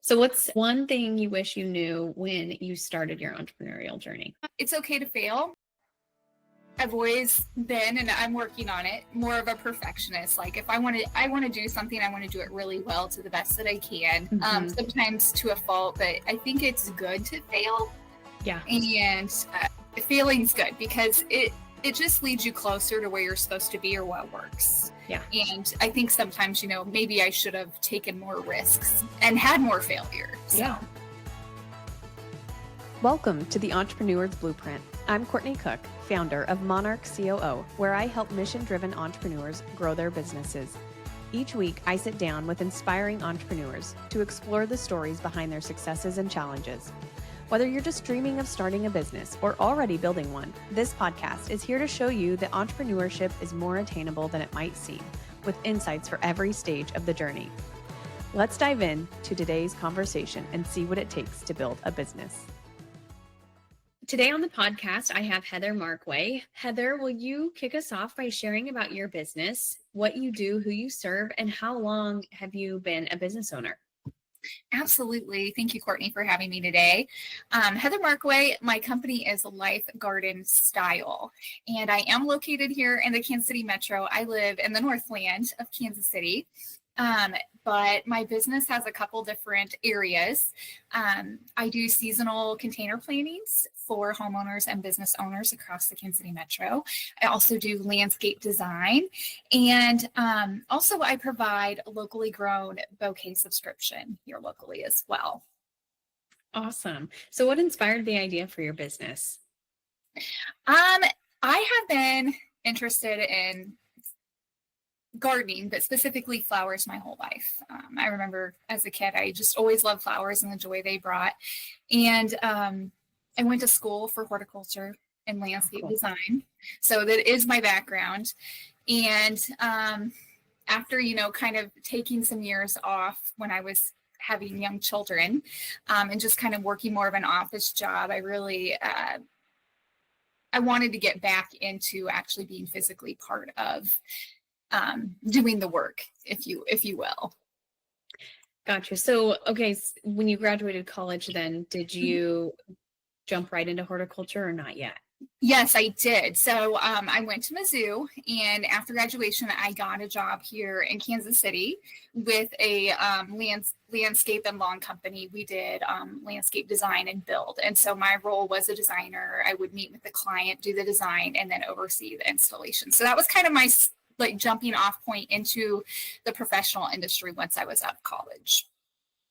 So what's one thing you wish you knew when you started your entrepreneurial journey? It's okay to fail. I've always been, and I'm working on it, more of a perfectionist. Like if I want to do something, I want to do it really well to the best that I can. Sometimes to a fault, but I think it's good to fail. Yeah. And failing's good because it just leads you closer to where you're supposed to be or what works. Yeah. And I think sometimes, maybe I should have taken more risks and had more failure. So. Yeah. Welcome to the Entrepreneur's Blueprint. I'm Courtney Cook, founder of Monarch COO, where I help mission-driven entrepreneurs grow their businesses. Each week, I sit down with inspiring entrepreneurs to explore the stories behind their successes and challenges. Whether you're just dreaming of starting a business or already building one, this podcast is here to show you that entrepreneurship is more attainable than it might seem, with insights for every stage of the journey. Let's dive in to today's conversation and see what it takes to build a business. Today on the podcast, I have Heather Markway. Heather, will you kick us off by sharing about your business, what you do, who you serve, and how long have you been a business owner? Absolutely. Thank you, Courtney, for having me today. Heather Markway, my company is Life Garden Style, and I am located here in the Kansas City Metro. I live in the Northland of Kansas City. But my business has a couple different areas. I do seasonal container plantings for homeowners and business owners across the Kansas City Metro. I also do landscape design, and also I provide a locally grown bouquet subscription here locally as well. Awesome. So what inspired the idea for your business? I have been interested in gardening, but specifically flowers my whole life. I remember as a kid, I just always loved flowers and the joy they brought. And I went to school for horticulture and landscape design. So that is my background. And after, kind of taking some years off when I was having young children and just kind of working more of an office job, I really I wanted to get back into actually being physically part of doing the work, if you will. Gotcha. So, okay, when you graduated college, then did you jump right into horticulture or not yet? Yes, I did. So I went to Mizzou, and after graduation, I got a job here in Kansas City with a landscape and lawn company. We did landscape design and build. And so my role was a designer. I would meet with the client, do the design, and then oversee the installation. So that was kind of my jumping off point into the professional industry once I was out of college.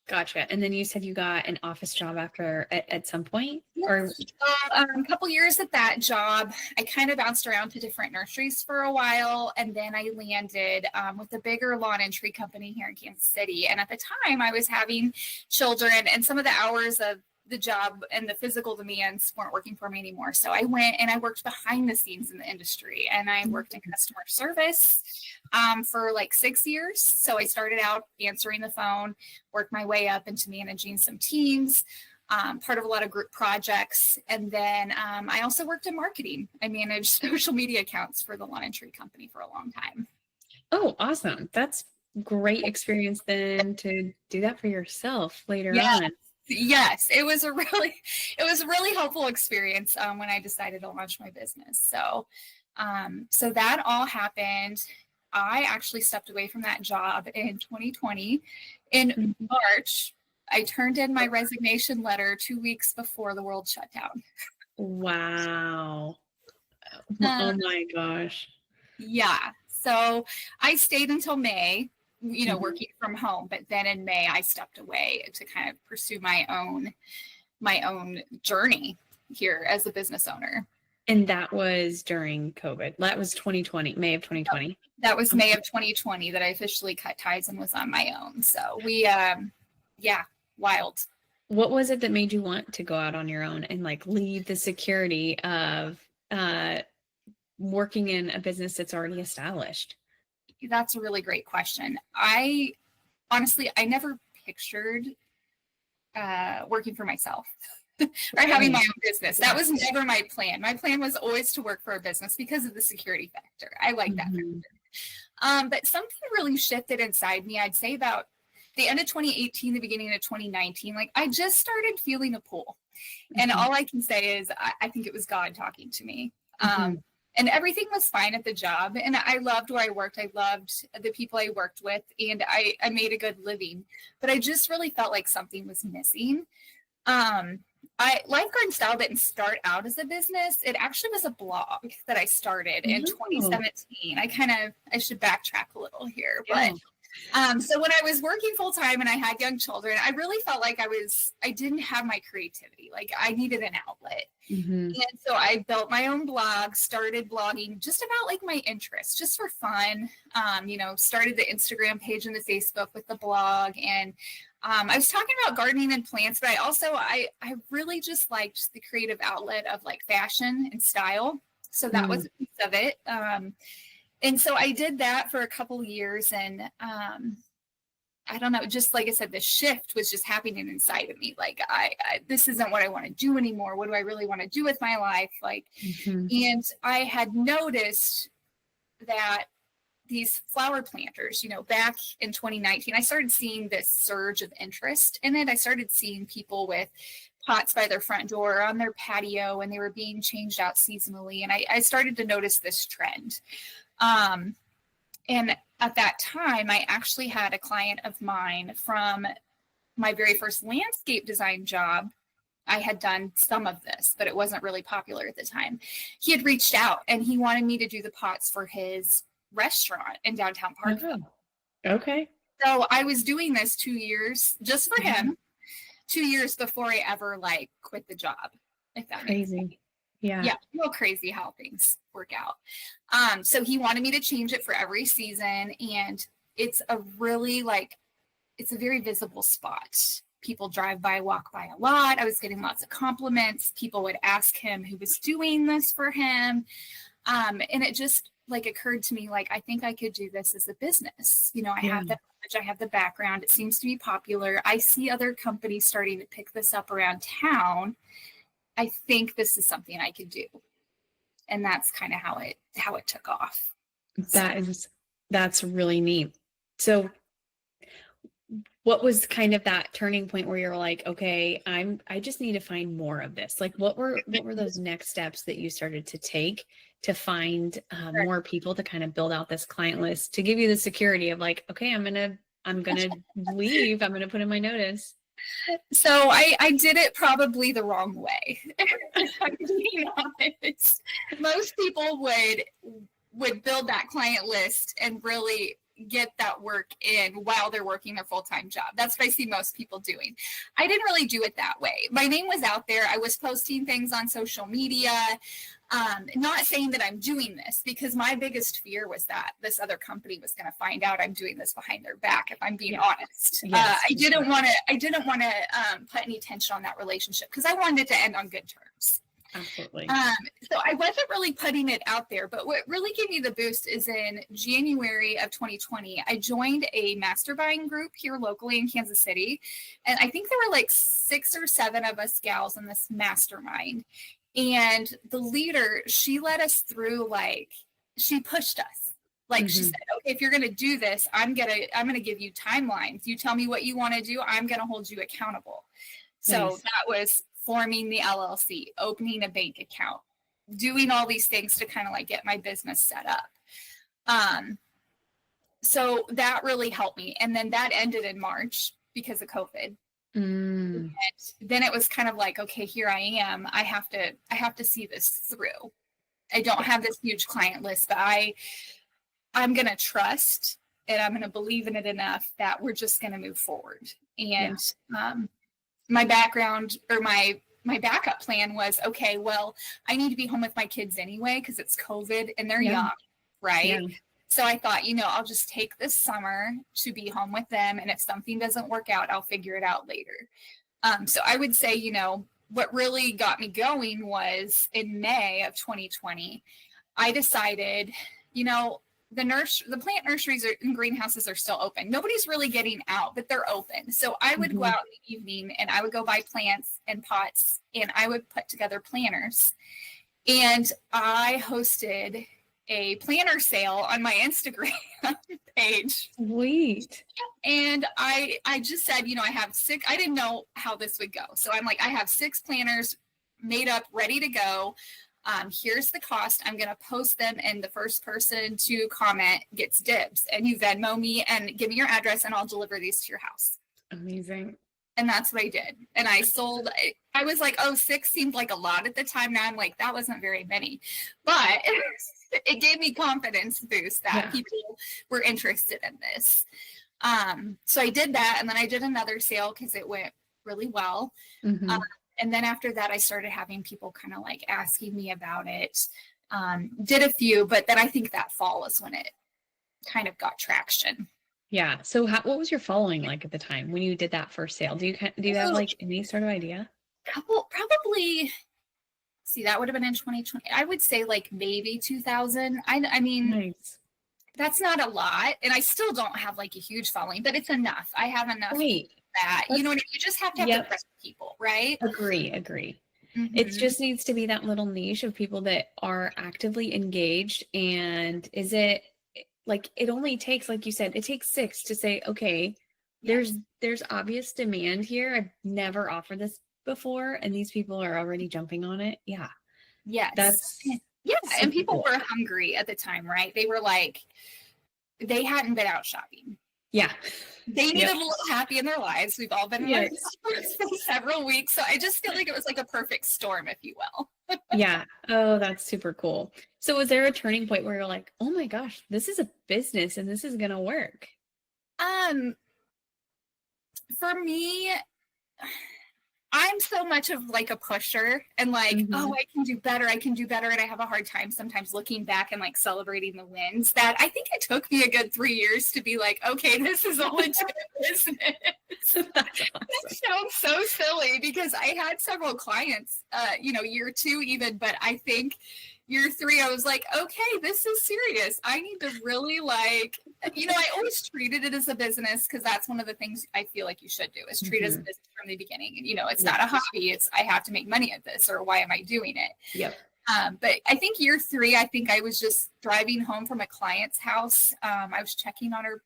Gotcha. And then you said you got an office job after at some point? Yes. Or a couple years at that job. I kind of bounced around to different nurseries for a while, and then I landed with a bigger lawn and tree company here in Kansas City. And at the time, I was having children, and some of the hours of the job and the physical demands weren't working for me anymore. So I went and I worked behind the scenes in the industry, and I worked in customer service for like 6 years. So I started out answering the phone, worked my way up into managing some teams, part of a lot of group projects. And then I also worked in marketing. I managed social media accounts for the lawn and tree company for a long time. Oh, awesome. That's great experience then to do that for yourself later on. Yes, it was a really helpful experience when I decided to launch my business. So that all happened. I actually stepped away from that job in 2020. In March, I turned in my resignation letter 2 weeks before the world shut down. Wow. Oh my gosh. Yeah. So I stayed until May, working from home. But then in May, I stepped away to kind of pursue my own journey here as a business owner. And that was during COVID. That was 2020, May of 2020. That was May of 2020 that I officially cut ties and was on my own. So we, wild. What was it that made you want to go out on your own and leave the security of working in a business that's already established? That's a really great question. I never pictured working for myself or having my own business. That was never my plan. My plan was always to work for a business because of the security factor. I like that factor. But something really shifted inside me, I'd say about the end of 2018, the beginning of 2019, like I just started feeling a pull. And all I can say is I think it was God talking to me. And everything was fine at the job. And I loved where I worked. I loved the people I worked with, and I made a good living. But I just really felt like something was missing. Life Garden Style didn't start out as a business. It actually was a blog that I started in 2017. I should backtrack a little here, but so when I was working full time and I had young children, I really felt like I didn't have my creativity. Like I needed an outlet. And so I built my own blog, started blogging just about like my interests, just for fun. Started the Instagram page and the Facebook with the blog. And I was talking about gardening and plants, but I really just liked the creative outlet of like fashion and style. So that was a piece of it. And so I did that for a couple years, and I don't know, just like I said, the shift was just happening inside of me. Like this isn't what I want to do anymore. What do I really want to do with my life? Like, and I had noticed that these flower planters, back in 2019, I started seeing this surge of interest in it. I started seeing people with pots by their front door or on their patio, and they were being changed out seasonally. And I started to notice this trend. And at that time, I actually had a client of mine from my very first landscape design job. I had done some of this, but it wasn't really popular at the time. He had reached out and he wanted me to do the pots for his restaurant in downtown Parkville. Okay. So I was doing this 2 years just for him, 2 years before I ever quit the job. If that makes sense. Yeah, real crazy how things work out. So he wanted me to change it for every season, and it's a really it's a very visible spot. People drive by, walk by a lot. I was getting lots of compliments. People would ask him who was doing this for him. And it just occurred to me, I think I could do this as a business. I have the knowledge, I have the background. It seems to be popular. I see other companies starting to pick this up around town. I think this is something I could do. And that's kind of how it took off. That's really neat. So what was kind of that turning point where you're like, okay, I just need to find more of this? What were those next steps that you started to take to find more people to kind of build out this client list, to give you the security of okay, I'm going to leave. I'm going to put in my notice. So I did it probably the wrong way. I'm being honest. Most people would build that client list and really get that work in while they're working their full-time job. That's what I see most people doing. I didn't really do it that way. My name was out there. I was posting things on social media. Not saying that I'm doing this, because my biggest fear was that this other company was going to find out I'm doing this behind their back, if I'm being honest. I didn't want to put any tension on that relationship, because I wanted it to end on good terms. Absolutely. So I wasn't really putting it out there, but what really gave me the boost is in January of 2020, I joined a master buying group here locally in Kansas City. And I think there were 6 or 7 of us gals in this mastermind. And the leader, she led us through, she pushed us. She said, okay, if you're going to do this, I'm going to give you timelines. You tell me what you want to do. I'm going to hold you accountable. So that was forming the LLC, opening a bank account, doing all these things to kind of get my business set up. So that really helped me. And then that ended in March because of COVID. And then it was kind of okay, here I am. I have to see this through. I don't have this huge client list, but I'm going to trust, and I'm going to believe in it enough that we're just going to move forward. And my background, or my backup plan was, okay, well, I need to be home with my kids anyway, because it's COVID and they're young, right? So I thought, I'll just take this summer to be home with them. And if something doesn't work out, I'll figure it out later. So I would say, what really got me going was in May of 2020, I decided, the plant nurseries and greenhouses are still open. Nobody's really getting out, but they're open. So I would go out in the evening and I would go buy plants and pots, and I would put together planters. And I hosted a planter sale on my Instagram page. Sweet. And I just said, I have 6, I didn't know how this would go. So I'm like, I have 6 planters made up, ready to go. Here's the cost. I'm going to post them, and the first person to comment gets dibs. And you Venmo me and give me your address, and I'll deliver these to your house. Amazing. And that's what I did. And I sold, I was like, 6 seemed like a lot at the time. Now I'm like, that wasn't very many. But it gave me confidence boost that people were interested in this. So I did that. And then I did another sale because it went really well. Mm-hmm. And then after that, I started having people kind of like asking me about it. Did a few, but then I think that fall is when it kind of got traction. Yeah. So what was your following like at the time when you did that first sale? Do you have like any sort of idea? Probably, see, that would have been in 2020. I would say like maybe 2000. I mean, Nice. That's not a lot. And I still don't have like a huge following, but it's enough. I have enough Right. that, you know what I mean? You just have to have the right people, right? Agree. Mm-hmm. It just needs to be that little niche of people that are actively engaged. And is it like, it only takes, like you said, it takes 6 to say, okay, there's obvious demand here. I've never offered this before, and these people are already jumping on it. Yeah. Yes. And people were hungry at the time, right? They were like, they hadn't been out shopping. Yeah. They needed a little happy in their lives. We've all been in our stores for several weeks. So I just feel like it was like a perfect storm, if you will. Yeah. Oh, that's super cool. So was there a turning point where you're like, oh my gosh, this is a business and this is going to work? For me, I'm so much of like a pusher and like, I can do better. And I have a hard time sometimes looking back and like celebrating the wins that I think it took me a good 3 years to be like, okay, this is a legit business. That's awesome. That sounds so silly because I had several clients, year 2 even, but I think year 3, I was like, okay, this is serious. I need to really like, I always treated it as a business because that's one of the things I feel like you should do is treat it as a business from the beginning. And, it's not a hobby. It's, I have to make money at this, or why am I doing it? Yep. But I think year 3, I think I was just driving home from a client's house. I was checking on her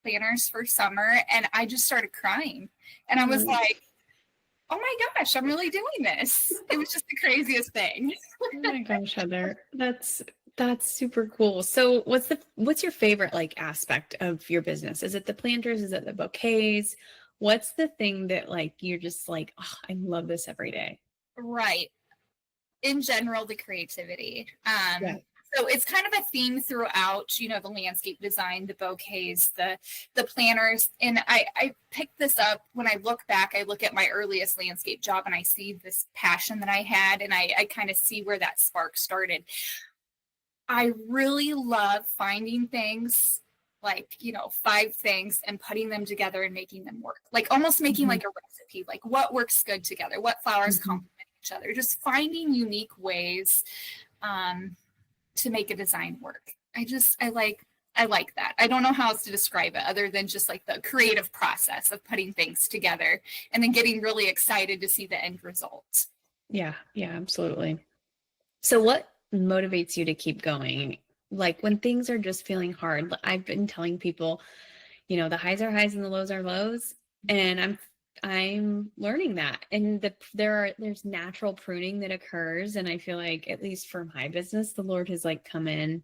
planners for summer and I just started crying. And I was like, oh my gosh, I'm really doing this. It was just the craziest thing. Oh my gosh, Heather. That's super cool. So what's your favorite like aspect of your business? Is it the planters? Is it the bouquets? What's the thing that like you're just like, oh, I love this every day? Right. In general, the creativity. So it's kind of a theme throughout, the landscape design, the bouquets, the planners. And I picked this up when I look back, I look at my earliest landscape job and I see this passion that I had, and I kind of see where that spark started. I really love finding things like, 5 things and putting them together and making them work. Like almost making like a recipe, like what works good together, what flowers complement each other, just finding unique ways to make a design work. I like that. I don't know how else to describe it other than just like the creative process of putting things together and then getting really excited to see the end result. Yeah, absolutely. So what motivates you to keep going? Like when things are just feeling hard, I've been telling people, the highs are highs and the lows are lows. And I'm learning that. And there's natural pruning that occurs. And I feel like, at least for my business, the Lord has like come in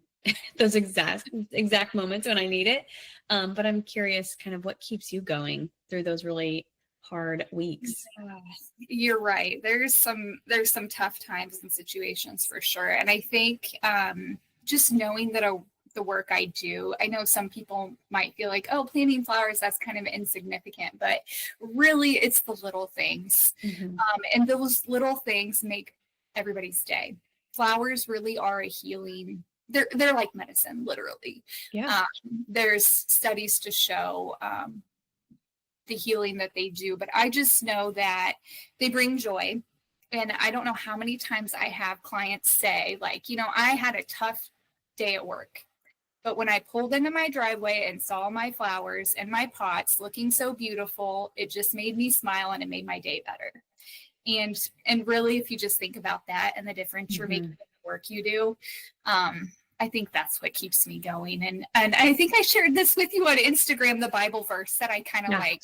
those exact moments when I need it. But I'm curious kind of what keeps you going through those really hard weeks. You're right. There's some tough times and situations for sure. And I think just knowing that the work I do, I know some people might feel like, oh, planting flowers, that's kind of insignificant, but really it's the little things. And those little things make everybody's day. Flowers really are a healing. They're like medicine, literally. Yeah. There's studies to show the healing that they do, but I just know that they bring joy. And I don't know how many times I have clients say like, I had a tough day at work, but when I pulled into my driveway and saw my flowers and my pots looking so beautiful, it just made me smile and it made my day better. And really, if you just think about that and the difference you're making in the work you do, I think that's what keeps me going. And I think I shared this with you on Instagram, the Bible verse that I kind of Yeah. like,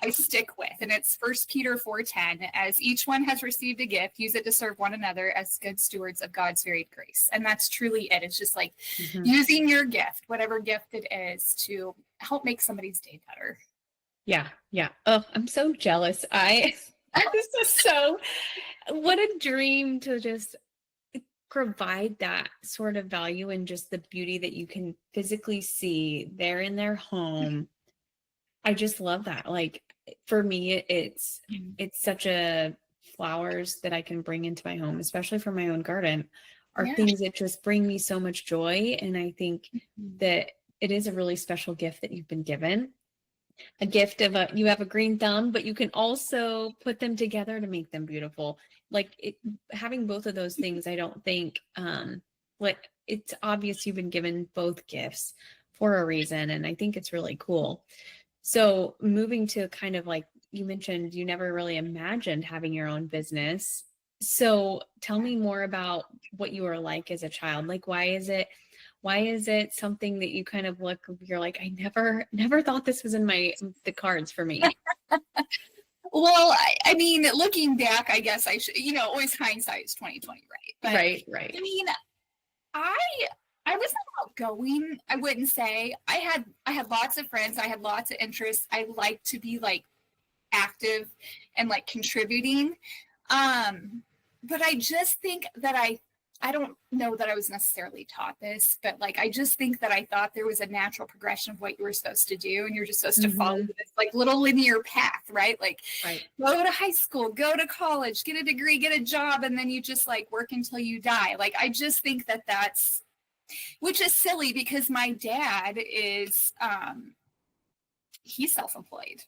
I stick with, and it's 1 Peter 4:10. As each one has received a gift, use it to serve one another as good stewards of God's varied grace. And that's truly it. It's just like using your gift, whatever gift it is, to help make somebody's day better. Yeah. Yeah. Oh, I'm so jealous. This is so, what a dream to just provide that sort of value and just the beauty that you can physically see there in their home. I just love that. Like for me, it's such a flowers that I can bring into my home, especially for my own garden, are things that just bring me so much joy. And I think that it is a really special gift that you've been given. A gift of you have a green thumb, but you can also put them together to make them beautiful. Like having both of those things, I don't think like it's obvious you've been given both gifts for a reason. And I think it's really cool. So moving to kind of like you mentioned, you never really imagined having your own business. So tell me more about what you were like as a child. Like, why is it something that you kind of you're like, I never thought this was in the cards for me. Well, I mean, looking back, I guess I should, always hindsight is 2020, right? But, Right. I mean, I was not outgoing. I wouldn't say. I had lots of friends. I had lots of interests. I like to be like active and like contributing. But I just think that I don't know that I was necessarily taught this, but like I just think that I thought there was a natural progression of what you were supposed to do, and you're just supposed to follow this like little linear path, right? Like go to high school, go to college, get a degree, get a job, and then you just like work until you die. Like I just think that that's, which is silly because my dad is he's self-employed.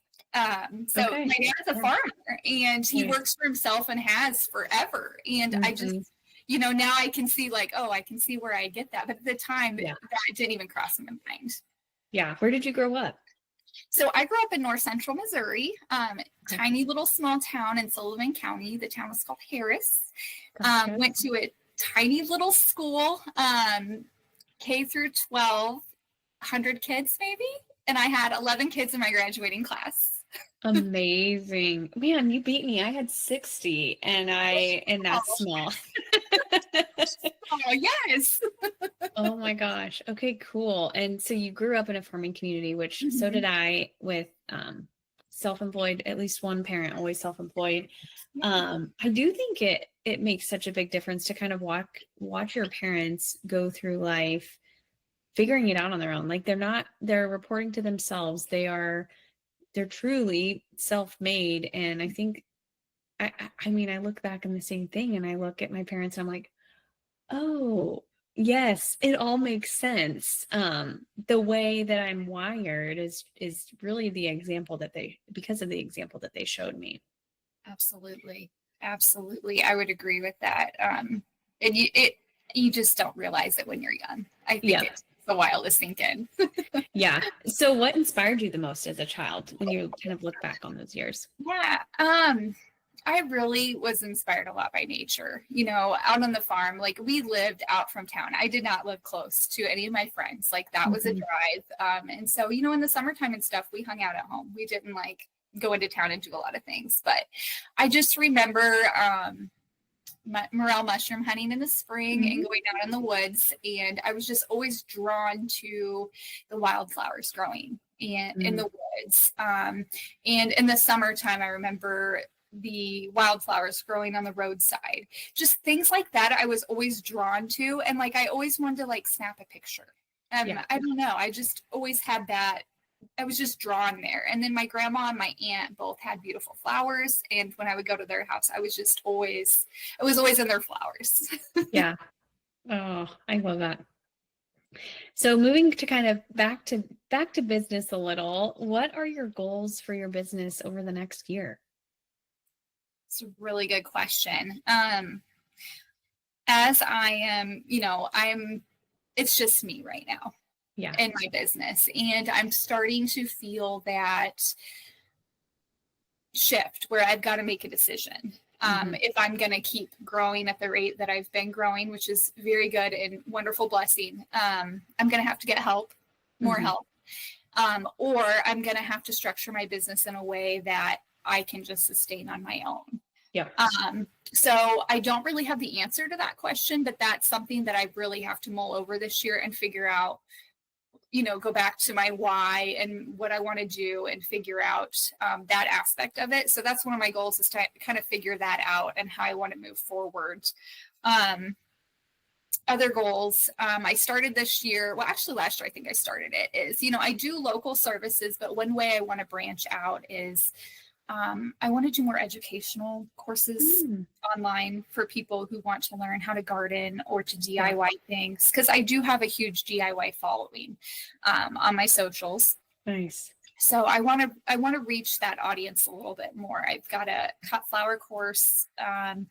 So my dad's a farmer, and he works for himself and has forever. And I just, now I can see like, oh, I can see where I get that. But at the time, that didn't even cross my mind. Yeah. Where did you grow up? So I grew up in north central Missouri, tiny little small town in Sullivan County. The town was called Harris. Went to a tiny little school, K through 12, 100 kids maybe. And I had 11 kids in my graduating class. Amazing. Man, you beat me. I had 60 and that's small. Oh, yes. Oh my gosh. Okay, cool. And so you grew up in a farming community, which so did I, with self-employed, at least one parent, always self-employed. I do think it makes such a big difference to kind of watch your parents go through life figuring it out on their own. Like they're reporting to themselves. They're truly self-made. And I think, I mean, I look back on the same thing and I look at my parents and I'm like, oh, yes, it all makes sense. The way that I'm wired is really because of the example that they showed me. Absolutely. Absolutely. I would agree with that. And you just don't realize it when you're young. I think it's a while to sink in. Yeah. So what inspired you the most as a child when you kind of look back on those years? Yeah. I really was inspired a lot by nature, out on the farm. Like we lived out from town. I did not live close to any of my friends. Like that was a drive. And so, in the summertime and stuff, we hung out at home. We didn't like go into town and do a lot of things, but I just remember, morel mushroom hunting in the spring and going out in the woods. And I was just always drawn to the wildflowers growing in the woods. And in the summertime, I remember the wildflowers growing on the roadside, just things like that. I was always drawn to, and like I always wanted to like snap a picture. I don't know, I just always had that. I was just drawn there. And then my grandma and my aunt both had beautiful flowers, and when I would go to their house, I was always in their flowers. Yeah. Oh, I love that. So moving to kind of back to business a little, what are your goals for your business over the next year? It's a really good question. As I am, it's just me right now in my business. And I'm starting to feel that shift where I've got to make a decision. If I'm going to keep growing at the rate that I've been growing, which is very good and wonderful blessing, I'm going to have to get help, more help. Or I'm going to have to structure my business in a way that I can just sustain on my own. Yeah. So I don't really have the answer to that question, but that's something that I really have to mull over this year and figure out, go back to my why and what I want to do and figure out that aspect of it. So that's one of my goals, is to kind of figure that out and how I want to move forward. Other goals I started this year, well, actually last year, I think I started it, is, I do local services, but one way I want to branch out is I want to do more educational courses online for people who want to learn how to garden or to DIY things, because I do have a huge DIY following on my socials. Nice. So I want to reach that audience a little bit more. I've got a cut flower course and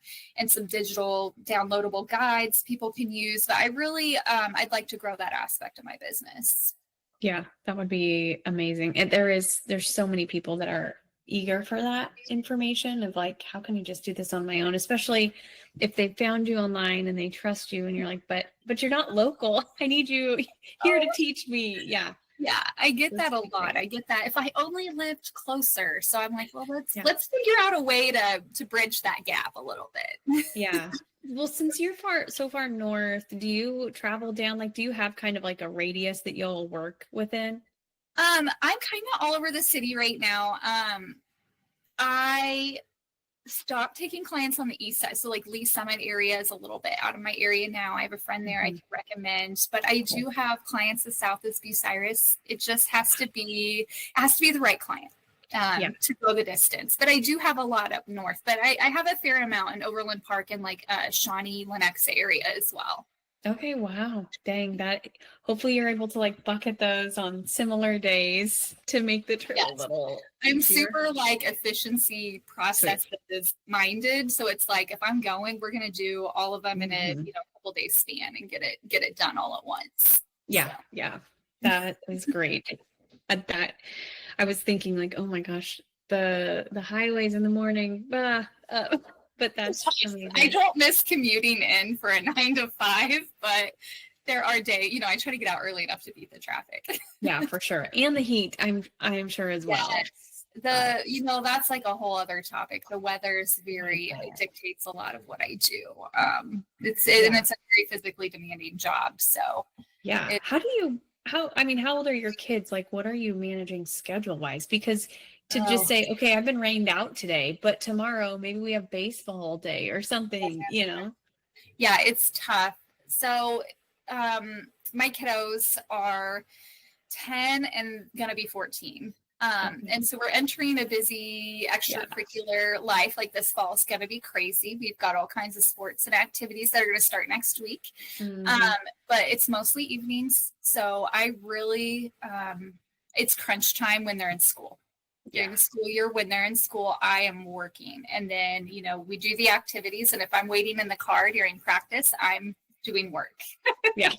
some digital downloadable guides people can use. But I really I'd like to grow that aspect of my business. Yeah, that would be amazing. And there's so many people that are eager for that information of like, how can you just do this on my own, especially if they found you online and they trust you and you're like, but you're not local. I need you here to teach me. Yeah. Yeah, I get that a lot. I get that. If I only lived closer. So I'm like, well, let's figure out a way to bridge that gap a little bit. Yeah. Well, since you're so far north, do you travel down? Like, do you have kind of like a radius that you'll work within? I'm kind of all over the city right now. I stopped taking clients on the east side. So like Lee Summit area is a little bit out of my area now. I have a friend there I can recommend, but I do have clients as south as Bucyrus. It just has to be the right client to go the distance. But I do have a lot up north, but I have a fair amount in Overland Park and like Shawnee, Lenexa area as well. Okay, wow. Dang, that hopefully you're able to like bucket those on similar days to make the trip a little I'm easier. super like efficiency process minded. So it's like, if I'm going, we're gonna do all of them in a couple days span and get it done all at once. Yeah, yeah. That is great. That I was thinking like, oh my gosh, the highways in the morning, but that's amazing. I don't miss commuting in for a 9 to 5, but there are days, I try to get out early enough to beat the traffic. Yeah, for sure. And the heat, I am sure as well. Yes. That's like a whole other topic. The weather is it dictates a lot of what I do. And it's a very physically demanding job. So yeah. How old are your kids? Like, what are you managing schedule wise? Because to just say, okay, I've been rained out today, but tomorrow maybe we have baseball all day or something, Yeah, it's tough. So my kiddos are 10 and gonna be 14. And so we're entering a busy extracurricular life. Like this fall is going to be crazy. We've got all kinds of sports and activities that are going to start next week. But it's mostly evenings. So I really, it's crunch time when they're in school. During the school year, when they're in school, I am working. And then, we do the activities. And if I'm waiting in the car during practice, I'm doing work. Yeah.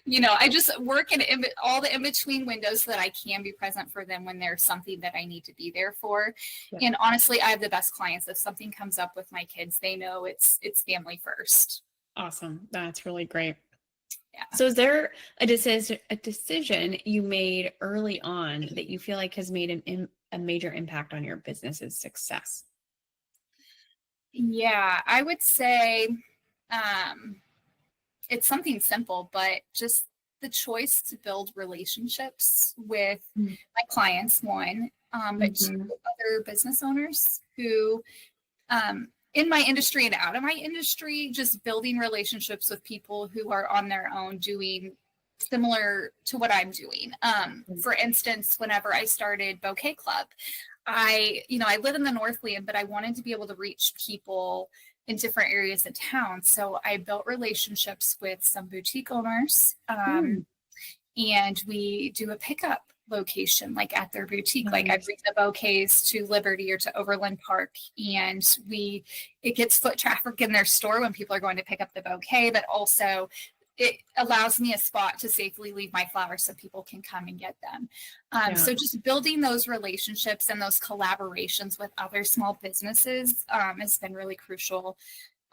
I just work in all the in-between windows so that I can be present for them when there's something that I need to be there for. Yeah. And honestly, I have the best clients. If something comes up with my kids, they know it's family first. Awesome. That's really great. Yeah. So is there a decision you made early on that you feel like has made a major impact on your business's success? Yeah, I would say it's something simple, but just the choice to build relationships with my clients, one, but two, other business owners who, in my industry and out of my industry, just building relationships with people who are on their own doing similar to what I'm doing. For instance, whenever I started Bouquet Club, I live in the Northland, but I wanted to be able to reach people in different areas of town. So I built relationships with some boutique owners, and we do a pickup location, like at their boutique. Nice. Like I bring the bouquets to Liberty or to Overland Park, and it gets foot traffic in their store when people are going to pick up the bouquet, but also it allows me a spot to safely leave my flowers so people can come and get them. So just building those relationships and those collaborations with other small businesses has been really crucial.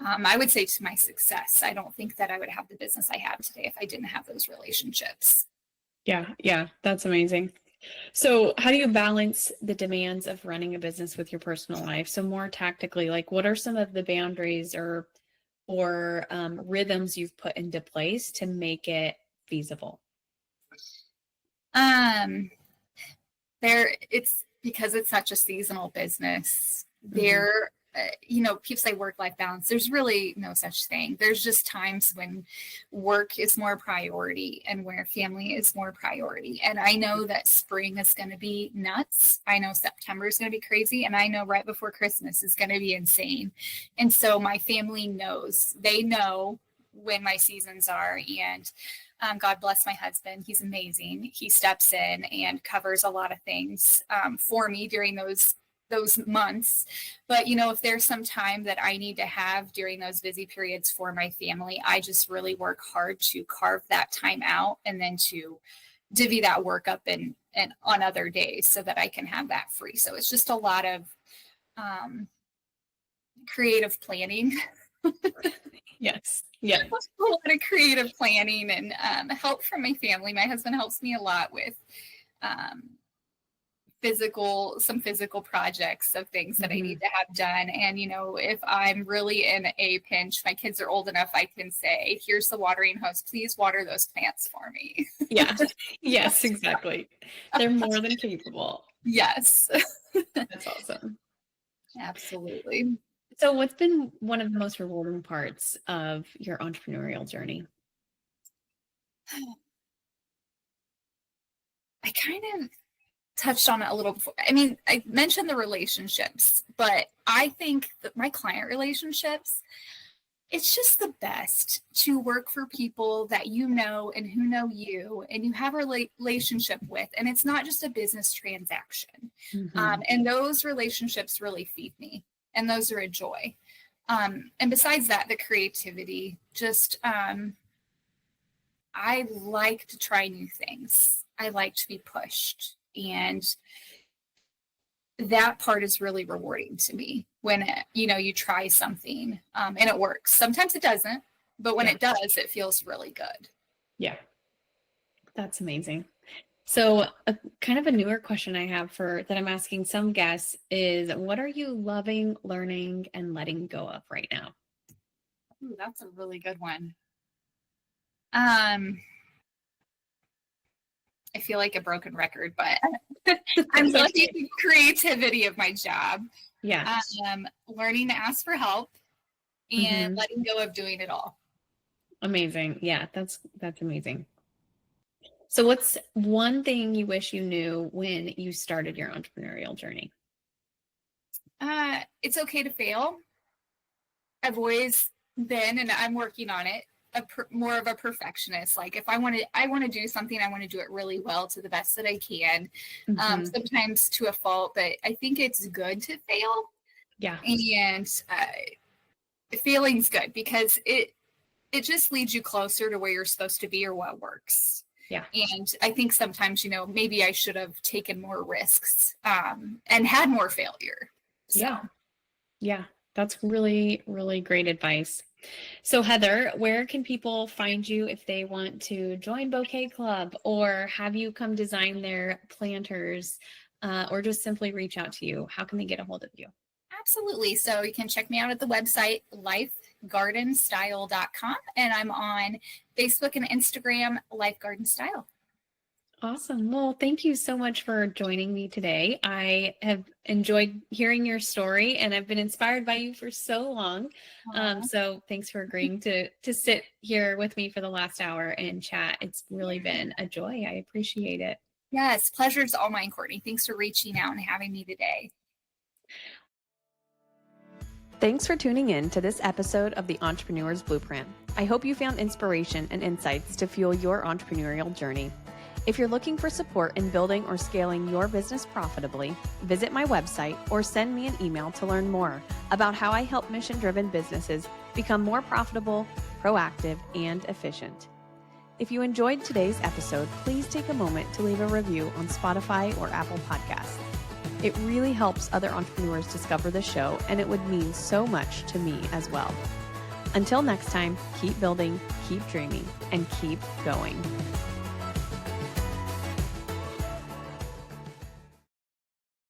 I would say to my success. I don't think that I would have the business I have today if I didn't have those relationships. Yeah, that's amazing. So how do you balance the demands of running a business with your personal life? So more tactically, like what are some of the boundaries or rhythms you've put into place to make it feasible? It's because it's such a seasonal business. People say work-life balance. There's really no such thing. There's just times when work is more priority and where family is more priority. And I know that spring is going to be nuts. I know September is going to be crazy. And I know right before Christmas is going to be insane. And so my family knows. They know when my seasons are. And God bless my husband. He's amazing. He steps in and covers a lot of things for me during those months. But if there's some time that I need to have during those busy periods for my family, I just really work hard to carve that time out and then to divvy that work up and on other days so that I can have that free. So it's just a lot of creative planning. Yes. A lot of creative planning and help from my family. My husband helps me a lot with some physical projects of things that I need to have done. And, if I'm really in a pinch, my kids are old enough, I can say, here's the watering hose, please water those plants for me. Yeah. Yes, exactly. They're more than capable. Yes. That's awesome. Absolutely. So what's been one of the most rewarding parts of your entrepreneurial journey? I kind of touched on it a little before. I mean, I mentioned the relationships, but I think that my client relationships, it's just the best to work for people that you know and who know you and you have a relationship with. And it's not just a business transaction. And those relationships really feed me. And those are a joy. And besides that, the creativity, just I like to try new things. I like to be pushed. And that part is really rewarding to me when you try something and it works. Sometimes it doesn't, but when it does, it feels really good. Yeah, that's amazing. So kind of a newer question I have that I'm asking some guests is, what are you loving, learning, and letting go of right now? Ooh, that's a really good one. I feel like a broken record, but I'm loving the creativity of my job. Yeah. Learning to ask for help and letting go of doing it all. Amazing. Yeah, that's amazing. So what's one thing you wish you knew when you started your entrepreneurial journey? It's okay to fail. I've always been, and I'm working on it, more of a perfectionist. Like if I want to do something, I want to do it really well to the best that I can. Sometimes to a fault, but I think it's good to fail. Yeah. And failing's good because it just leads you closer to where you're supposed to be or what works. Yeah. And I think sometimes, maybe I should have taken more risks and had more failure. So. Yeah. That's really, really great advice. So Heather, where can people find you if they want to join Bouquet Club or have you come design their planters or just simply reach out to you? How can they get a hold of you? Absolutely. So you can check me out at the website, lifegardenstyle.com. And I'm on Facebook and Instagram, Life Garden Style. Awesome. Well, thank you so much for joining me today. I have enjoyed hearing your story and I've been inspired by you for so long. So thanks for agreeing to sit here with me for the last hour and chat. It's really been a joy. I appreciate it. Yes, pleasure's all mine, Courtney. Thanks for reaching out and having me today. Thanks for tuning in to this episode of the Entrepreneur's Blueprint. I hope you found inspiration and insights to fuel your entrepreneurial journey. If you're looking for support in building or scaling your business profitably, visit my website or send me an email to learn more about how I help mission-driven businesses become more profitable, proactive, and efficient. If you enjoyed today's episode, please take a moment to leave a review on Spotify or Apple Podcasts. It really helps other entrepreneurs discover the show, and it would mean so much to me as well. Until next time, keep building, keep dreaming, and keep going.